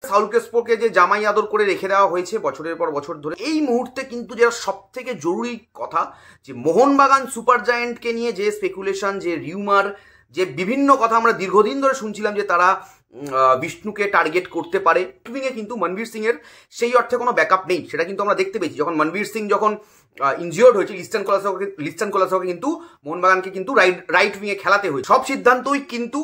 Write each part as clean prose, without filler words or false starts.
Saul ক্রেসপোকে যে জামাই আদর করে রেখে দেওয়া হয়েছে বছরের পর বছর ধরে, এই মুহূর্তে কিন্তু যেটা সব থেকে জরুরি কথা যে মোহনবাগান সুপার জায়েন্টকে নিয়ে যে স্পেকুলেশন, যে রিউমার, যে বিভিন্ন কথা আমরা দীর্ঘদিন ধরে শুনছিলাম যে তারা বিষ্ণুকে টার্গেট করতে পারে, কিন্তু মনবীর সিং এর সেই অর্থে কোনো ব্যাকআপ নেই। সেটা কিন্তু আমরা দেখতে পেয়েছি যখন মনবীর সিং যখন ইনজিওর্ড হয়েছে, লিস্টন কোলাসোকে কিন্তু মোহনবাগানকে কিন্তু রাইট উইংয়ে খেলাতে হয়েছে। সব সিদ্ধান্তই কিন্তু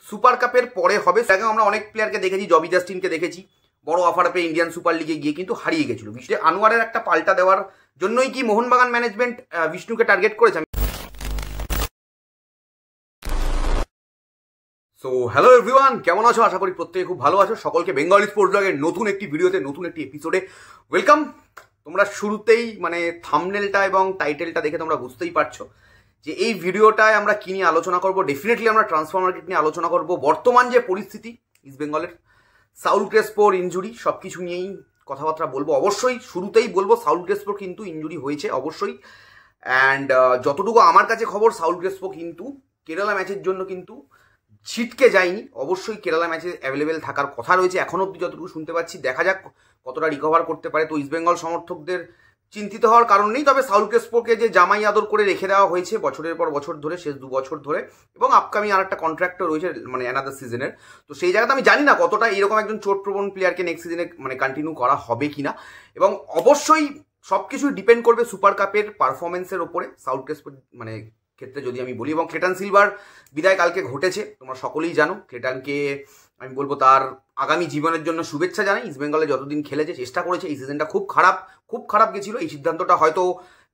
সুপার কাপের পরে হবে। আগে আমরা অনেক প্লেয়ারকে দেখেছি, জবি জাস্টিনকে দেখেছি বড় অফার পেয়ে ইন্ডিয়ান সুপার লিগে গিয়ে কিন্তু হারিয়ে গেছিল। আনোয়ারের একটা পাল্টা দেওয়ার জন্যই কি মোহনবাগান ম্যানেজমেন্ট বিষ্ণুকে টার্গেট করেছে? সো হ্যালো এভরিওয়ান, কেমন আছো? আশা করি প্রত্যেকে খুব ভালো আছো। সকলকে বেঙ্গলি স্পোর্টস ব্লগের নতুন একটি ভিডিওতে, নতুন একটি এপিসোডে ওয়েলকাম। তোমরা শুরুতেই থাম্বনেলটা এবং টাইটেলটা দেখে তোমরা বুঝতেই পারছো যে এই ভিডিওটায় আমরা কি নিয়ে আলোচনা করব। ডেফিনেটলি আমরা ট্রান্সফার মার্কেট নিয়ে আলোচনা করব। বর্তমান যে পরিস্থিতি ইস্ট বেঙ্গলের, সাউল ক্রেসপোর ইনজুরি, সব কিছু নিয়েই কথাবার্তা বলবো। অবশ্যই শুরুতেই বলবো সাউল ক্রেসপোর কিন্তু ইনজুরি হয়েছে অবশ্যই। অ্যান্ড যতটুকু আমার কাছে খবর, সাউল ক্রেসপো কিন্তু কেরালা ম্যাচের জন্য কিন্তু ছিটকে যায়নি। অবশ্যই কেরালা ম্যাচে অ্যাভেলেবেল থাকার কথা রয়েছে এখন অব্দি যতটুকু শুনতে পাচ্ছি। দেখা যাক কতটা রিকভার করতে পারে। তো ইস্ট বেঙ্গল সমর্থকদের চিন্তিত হওয়ার কারণ নেই। তবে সাউল ক্রেসপোকে যে জামাই আদর করে রেখে দেওয়া হয়েছে বছরের পর বছর ধরে, শেষ 2 বছর ধরে, এবং আপকামিং আর একটা কন্ট্রাক্টও রয়েছে অ্যানাদার সিজনের। তো সেই জায়গাতে আমি জানি না কতটা এরকম একজন চোটপ্রবণ প্লেয়ারকে নেক্সট সিজনে কন্টিনিউ করা হবে কিনা। এবং অবশ্যই সব কিছুই ডিপেন্ড করবে সুপার কাপের পারফরমেন্সের ওপরে। সাউল ক্রেসপো ক্ষেত্রে যদি আমি বলি, এবং ক্লেটন সিলভার বিদায় কালকে ঘটেছে, তোমরা সকলেই জানো। ক্লেটনকে আমি বলবো তার আগামী জীবনের জন্য শুভেচ্ছা জানাই। ইস্ট বেঙ্গলে যতদিন খেলেছে, চেষ্টা করেছে। এই সিজনটা খুব খারাপ গেছিল। এই সিদ্ধান্তটা হয়তো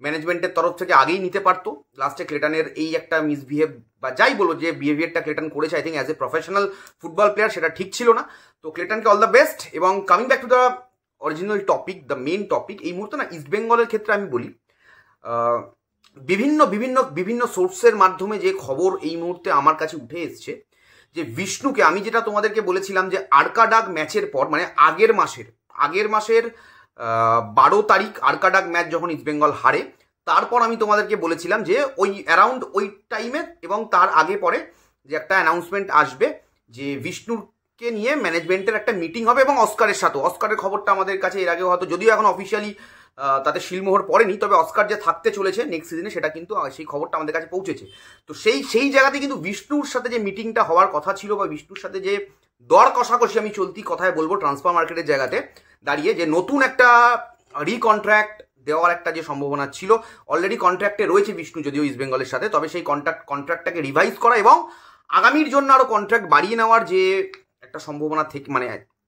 ম্যানেজমেন্টের তরফ থেকে আগেই নিতে পারতো। লাস্টে ক্লেটনের এই একটা মিসবিহেভ বা যাই বলো, যে বিহেভিয়ারটা ক্লেটন করেছে, I think as a professional football player সেটা ঠিক ছিল না। তো ক্লেটনকে অল দ্য বেস্ট। এবং coming back to the original topic, the main topic, এই মুহূর্তে ইস্ট বেঙ্গলের ক্ষেত্রে আমি বলি বিভিন্ন সোর্সের মাধ্যমে যে খবর এই মুহূর্তে আমার কাছে উঠে এসছে যে বিষ্ণুকে, আমি যেটা তোমাদেরকে বলেছিলাম যে আরকাডাগ ম্যাচের পর, আগের মাসের 12 তারিখ আরকাডাগ ম্যাচ যখন ইস্ট বেঙ্গল হারে, তারপর আমি তোমাদেরকে বলেছিলাম যে ওই অ্যারাউন্ড ওই টাইমে এবং তার আগে পরে যে একটা অ্যানাউন্সমেন্ট আসবে যে বিষ্ণুকে নিয়ে ম্যানেজমেন্টের একটা মিটিং হবে, এবং অস্কারের সাথে। অস্কারের খবরটা আমাদের কাছে এর আগে হয়তো, যদিও এখন অফিসিয়ালি তাতে শিলমোহর পড়েনি, তবে অস্কার যে থাকতে চলেছে নেক্সট সিজনে সেটা কিন্তু, সেই খবরটা আমাদের কাছে পৌঁছেছে। তো সেই জায়গাতে কিন্তু বিষ্ণুর সাথে যে মিটিংটা হওয়ার কথা ছিল, বা বিষ্ণুর সাথে যে দর কষাকষি, আমি চলতি কথায় বলবো ট্রান্সফার মার্কেটের জায়গাতে দাঁড়িয়ে, যে নতুন একটা রিকন্ট্রাক্ট দেওয়ার একটা যে সম্ভাবনা ছিল, অলরেডি কন্ট্রাক্টে রয়েছে বিষ্ণু যদিও ইস্ট বেঙ্গলের সাথে, তবে সেই কন্ট্রাক্টটাকে রিভাইজ করা এবং আগামীর জন্য আরও কন্ট্রাক্ট বাড়িয়ে নেওয়ার যে একটা সম্ভাবনা থেকে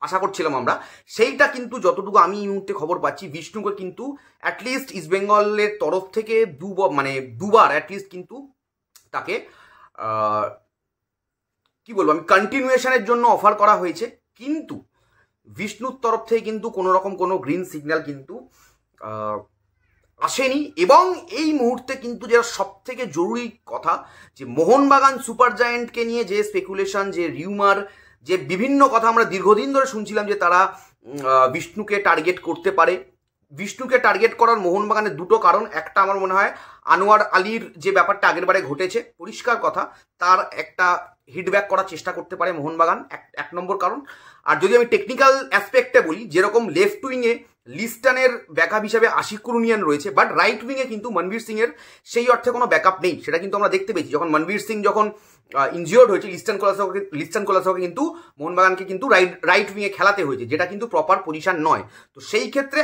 আশা করছিলাম আমরা, সেইটা কিন্তু যতটুকু আমি এই মুহূর্তে খবর পাচ্ছি, বিষ্ণুকে কিন্তু অ্যাটলিস্ট ইস্ট বেঙ্গলের তরফ থেকে দুবার অ্যাটলিস্ট কিন্তু তাকে কি বলবো আমি, কন্টিনিউয়েশনের জন্য অফার করা হয়েছে। কিন্তু বিষ্ণুর তরফ থেকে কিন্তু কোনো রকম কোনো গ্রিন সিগন্যাল কিন্তু আসেনি। এবং এই মুহূর্তে কিন্তু যেটা সব থেকে জরুরি কথা, যে মোহনবাগান সুপার জায়েন্টকে নিয়ে যে স্পেকুলেশন, যে রিউমার, যে বিভিন্ন কথা আমরা দীর্ঘদিন ধরে শুনছিলাম যে তারা বিষ্ণুকে টার্গেট করতে পারে। বিষ্ণুকে টার্গেট করার মোহনবাগানের দুটো কারণ। একটা, আমার মনে হয় আনোয়ার আলীর যে ব্যাপারটা আগের বারে ঘটেছে, পরিষ্কার কথা, তার একটা হিটব্যাক করার চেষ্টা করতে পারে মোহনবাগান, এক নম্বর কারণ। আর যদি আমি টেকনিক্যাল অ্যাসপেক্টে বলি, যেরকম লেফট উইংয়ে লিস্টনের ব্যাকআপ হিসাবে আশিক কুরুনিয়ান রয়েছে, বাট রাইট উইংয়ে কিন্তু মনবীর সিং এর সেই অর্থে কোনো ব্যাকআপ নেই। সেটা কিন্তু আমরা দেখতে পেয়েছি যখন মনবীর সিং যখন ইনজিওর্ড হয়েছে, লিস্টন কোলাসোকে কিন্তু মোহনবাগানকে কিন্তু রাইট উইংয়ে খেলাতে হয়েছে, যেটা কিন্তু প্রপার পজিশন নয়। তো সেই ক্ষেত্রে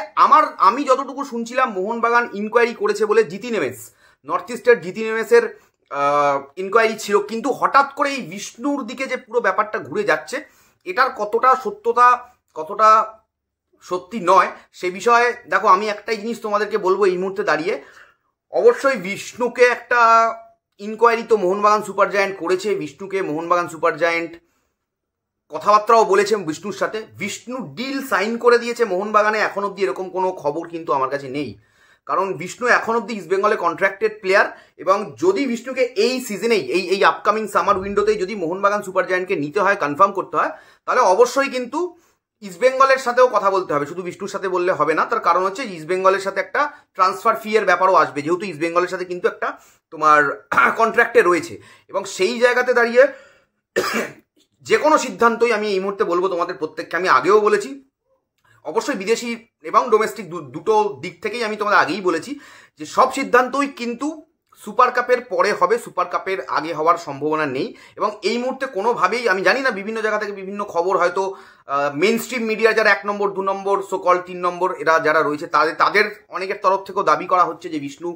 আমি যতটুকু শুনছিলাম, মোহনবাগান ইনকোয়ারি করেছে বলে জিতি নেমেস, নর্থ ইস্টের জিতি নেমেসের ইনকোয়ারি ছিল। কিন্তু হঠাৎ করে এই বিষ্ণুর দিকে যে পুরো ব্যাপারটা ঘুরে যাচ্ছে, এটার কতটা সত্যতা, কতটা সত্যি নয়, সে বিষয়ে দেখো আমি একটাই জিনিস তোমাদেরকে বলবো এই মুহূর্তে দাঁড়িয়ে। অবশ্যই বিষ্ণুকে একটা ইনকোয়ারি তো মোহনবাগান সুপার জায়েন্ট করেছে। বিষ্ণুকে মোহনবাগান সুপার জায়েন্ট কথাবার্তাও বলেছে বিষ্ণুর সাথে। বিষ্ণু ডিল সাইন করে দিয়েছে মোহনবাগানে, এখন অব্দি এরকম কোনো খবর কিন্তু আমার কাছে নেই। কারণ বিষ্ণু এখন অব্দি ইস্ট বেঙ্গলে কন্ট্রাক্টেড প্লেয়ার, এবং যদি বিষ্ণুকে এই সিজনেই, এই আপকামিং সামার উইন্ডোতেই যদি মোহনবাগান সুপার জায়েন্টকে নিতে হয়, কনফার্ম করতে হয়, তাহলে অবশ্যই কিন্তু ইস্ট বেঙ্গলের সাথেও কথা বলতে হবে। শুধু বিষ্ণুর সাথে বললে হবে না। তার কারণ হচ্ছে ইস্ট বেঙ্গলের সাথে একটা ট্রান্সফার ফি এর ব্যাপারও আসবে, যেহেতু ইস্ট বেঙ্গলের সাথে কিন্তু একটা তোমার কন্ট্রাক্টে রয়েছে। এবং সেই জায়গাতে দাঁড়িয়ে যে কোনো সিদ্ধান্তই আমি এই মুহূর্তে বলবো তোমাদের প্রত্যেককে, আমি আগেও বলেছি, অবশ্যই বিদেশি এবং ডোমেস্টিক দুটো দিক থেকেই আমি তোমাদের আগেই বলেছি যে সব সিদ্ধান্তই কিন্তু সুপার কাপের পরে হবে, সুপার কাপের আগে হওয়ার সম্ভাবনা নেই। এবং এই মুহূর্তে কোনোভাবেই আমি জানি না, বিভিন্ন জায়গা থেকে বিভিন্ন খবর হয়তো মেন স্ট্রিম মিডিয়া যারা 1 নম্বর 2 নম্বর সোকল 3 নম্বর এরা যারা রয়েছে তাদের অনেকের তরফ থেকেও দাবি করা হচ্ছে যে বিষ্ণু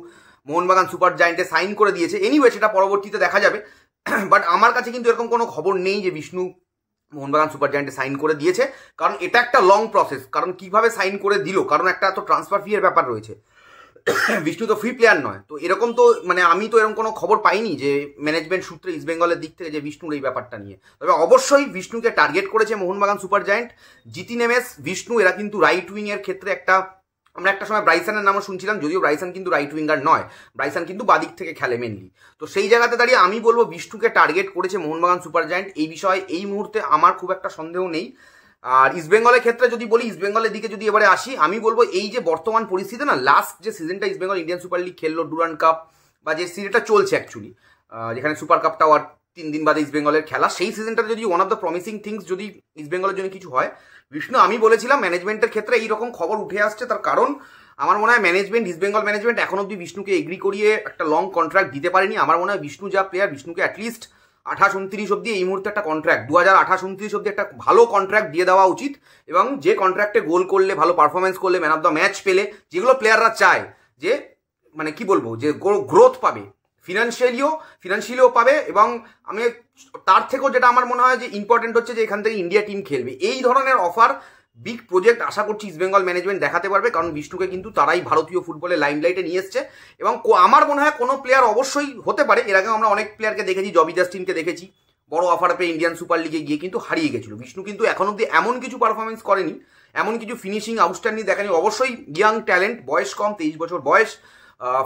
মোহনবাগান সুপার জায়েন্টে সাইন করে দিয়েছে। এনিওয়ে সেটা পরবর্তীতে দেখা যাবে, বাট আমার কাছে কিন্তু এরকম কোনো খবর নেই যে বিষ্ণু মোহনবাগান সুপার জায়েন্টে সাইন করে দিয়েছে, কারণ এটা একটা লং প্রসেস। কারণ কিভাবে সাইন করে দিল, কারণ একটা তো ট্রান্সফার ফি এর ব্যাপার রয়েছে, বিষ্ণু তো ফ্রি প্লেয়ার নয়। তো এরকম তো মানে আমি তো এরকম কোনো খবর পাইনি যে ম্যানেজমেন্ট সূত্রে ইস্ট বেঙ্গলের দিক থেকে যে বিষ্ণুর এই ব্যাপারটা নিয়ে। তবে অবশ্যই বিষ্ণুকে টার্গেট করেছে মোহনবাগান সুপার জায়েন্ট। জিতি নেমেস, বিষ্ণু এরা কিন্তু রাইট উইং এর ক্ষেত্রে আমরা একটা সময় ব্রাইসনের নামও শুনছিলাম, যদিও ব্রাইসন কিন্তু রাইট উইঙ্গার নয়, ব্রাইসন কিন্তু বাদিক থেকে খেলে মেনলি। তো সেই জায়গাতে দাঁড়িয়ে আমি বলবো বিষ্ণুকে টার্গেট করেছে মোহনবাগান সুপার জায়েন্ট। এই বিষয়ে এই মুহূর্তে আমার খুব একটা সন্দেহ নেই। আর ইস্টবেঙ্গলের ক্ষেত্রে যদি বলি, ইস্টবেঙ্গলের দিকে যদি এবারে আসি, আমি বলবো এই যে বর্তমান পরিস্থিতি না, লাস্ট যে সিজনটা ইস্টবেঙ্গল ইন্ডিয়ান সুপার লিগ খেললো, ডুরান্ড কাপ বা যে সিরিজটা চলছে অ্যাকচুয়ালি, যেখানে সুপার কাপটাও আর 3 দিন বাদে ইস্টবেঙ্গলের খেলা, সেই সিজনটাতে যদি one of the promising things যদি ইস্টবেঙ্গলের জন্য কিছু হয়, বিষ্ণু আমি বলেছিলাম ম্যানেজমেন্টের ক্ষেত্রে এইরকম খবর উঠে আসছে, তার কারণ আমার মনে হয় ম্যানেজমেন্ট, ইস্টবেঙ্গল ম্যানেজমেন্ট এখন অব্দি বিষ্ণুকে এগ্রি করিয়ে একটা লং কন্ট্রাক্ট দিতে পারেনি। আমার মনে হয় বিষ্ণু যা প্লেয়ার, বিষ্ণুকে অ্যাটলিস্ট 28-29 অব্দি এই মুহূর্তে একটা কন্ট্রাক্ট, 2028-29 অব্দি একটা ভালো কন্ট্রাক্ট দিয়ে দেওয়া উচিত। এবং যে কন্ট্রাক্টে গোল করলে, ভালো পারফরমেন্স করলে, ম্যান অফ দ্য ম্যাচ পেলে, যেগুলো প্লেয়াররা চায়, যে মানে কি বলবো, যে গ্রোথ পাবে, ফিনান্সিয়ালিও পাবে, এবং আমি তার থেকেও যেটা আমার মনে হয় যে ইম্পর্টেন্ট হচ্ছে যে এখান থেকে ইন্ডিয়া টিম খেলবে, এই ধরনের অফার, বিগ প্রজেক্ট আশা করছি ইস্টবেঙ্গল ম্যানেজমেন্ট দেখাতে পারবে। কারণ বিষ্ণুকে কিন্তু তারাই ভারতীয় ফুটবলে লাইমলাইটে নিয়ে এসছে। এবং আমার মনে হয় কোনো প্লেয়ার অবশ্যই হতে পারে, এর আগে আমরা অনেক প্লেয়ারকে দেখেছি, জবি জাস্টিনকে দেখেছি বড় অফার পেয়ে ইন্ডিয়ান সুপার লিগে গিয়ে কিন্তু হারিয়ে গেছিল। বিষ্ণু কিন্তু এখন অব্দি এমন কিছু পারফরমেন্স করেনি, এমন কিছু ফিনিশিং আউটস্ট্যান্ডিং দেখানি। অবশ্যই ইয়াং ট্যালেন্ট, বয়স কম, 23 বছর বয়স,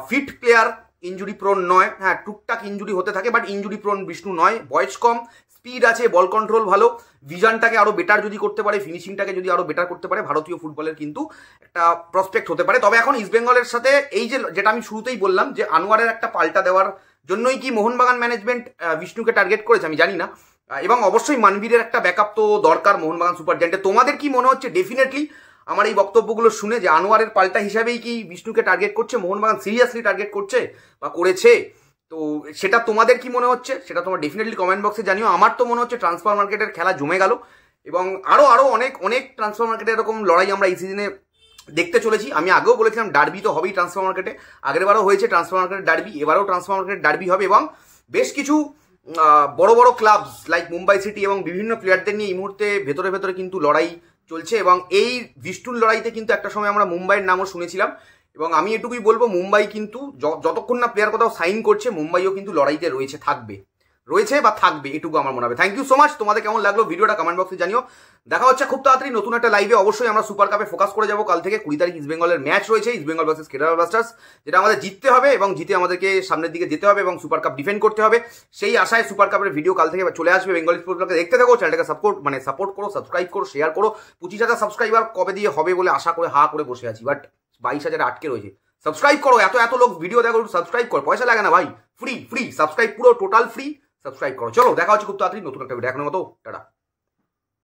ফিট প্লেয়ার, ইঞ্জুরি প্রোন নয়। হ্যাঁ, টুকটাক ইঞ্জুরি হতে থাকে, বাট ইঞ্জুরি প্রোন বিষ্ণু নয়, বয়স কম, স্পিড আছে, বল কন্ট্রোল ভালো, ভিশনটাকে আরো বেটার যদি করতে পারে, ফিনিশিংটাকে যদি আরো বেটার করতে পারে, ভারতীয় ফুটবলের কিন্তু একটা প্রসপেক্ট হতে পারে। তবে এখন ইস্টবেঙ্গলের সাথে এই যে যেটা আমি শুরুতেই বললাম যে আনোয়ারের একটা পাল্টা দেওয়ার জন্যই কি মোহনবাগান ম্যানেজমেন্ট বিষ্ণুকে টার্গেট করেছে আমি জানি না। এবং অবশ্যই মানবীরের একটা ব্যাকআপ তো দরকার মোহনবাগান সুপার জায়েন্টে। তোমাদের কি মনে হচ্ছে ডেফিনেটলি আমার এই বক্তব্যগুলো শুনে, যে আনোয়ারের পাল্টা হিসাবেই কি বিষ্ণুকে টার্গেট করছে মোহনবাগান, সিরিয়াসলি টার্গেট করছে বা করেছে? তো সেটা তোমাদের কি মনে হচ্ছে সেটা তোমার ডেফিনেটলি কমেন্ট বক্সে জানিও। আমার তো মনে হচ্ছে ট্রান্সফার মার্কেটের খেলা জমে গেল, এবং আরো অনেক ট্রান্সফার মার্কেটের এরকম লড়াই আমরা এই সিজনে দেখতে চলেছি। আমি আগেও বলেছিলাম ডার্বি তো হবেই ট্রান্সফার মার্কেটে, আগেরবারও হয়েছে ট্রান্সফার মার্কেটের ডার্বি, এবারেও ট্রান্সফার মার্কেটের ডার্বি হবে। এবং বেশ কিছু বড় বড় ক্লাবস লাইক মুম্বাই সিটি এবং বিভিন্ন প্লেয়ারদের নিয়ে এই মুহূর্তে ভেতরে কিন্তু লড়াই চলছে। এবং এই বিষ্ণুর লড়াইতে কিন্তু একটা সময় আমরা মুম্বাইয়ের নামও শুনেছিলাম। এবং আমি এটুকুই বলবো, মুম্বাই কিন্তু যতক্ষণ না প্লেয়ার কোথাও সাইন করছে, মুম্বাইও কিন্তু লড়াইতে রয়েছে বা থাকবে, এটুকু আমার মনে হবে। Thank you so much. তোমাদের কেমন লাগলো ভিডিওটা কমেন্ট বক্সে জানিও। দেখা হচ্ছে খুব তাড়াতাড়ি নতুন একটা লাইভে। অবশ্যই আমরা সুপার কাপে ফোকাস করে যাবো কাল থেকে। 20 তারিখ ইস্টবেঙ্গলের ম্যাচ রয়েছে, ইস্টবেঙ্গল ভার্সেস কেরালা ব্লাস্টার্স, যেটা আমাদের জিততে হবে এবং জিতে আমাদেরকে সামনের দিকে যেতে হবে এবং সুপার কাপ ডিফেন্ড করতে হবে। সেই আশায় সুপার কাপের ভিডিও কাল থেকে চলে আসবে। বেঙ্গলি স্পোর্টসকে দেখতে থাকো, চ্যানেলটাকে সাপোর্ট করো, সাবস্ক্রাইব করো, শেয়ার করো। 25,000 সাবস্ক্রাইবার কবে দিয়ে হবে বলে আশা করে করে বসে আছি, বাট 22,000 আটকে রয়েছে। সাবস্ক্রাইব করো, এত লোক ভিডিও দেখো, সাবস্ক্রাইব করো, পয়সা লাগে না ভাই, ফ্রি সাবস্ক্রাইব, পুরো টোটাল ফ্রি, সাবস্ক্রাইব করো। চলো দেখা হচ্ছে খুব তাড়াতাড়ি নতুন একটা ভিডিও। এখনের মতো টাটা।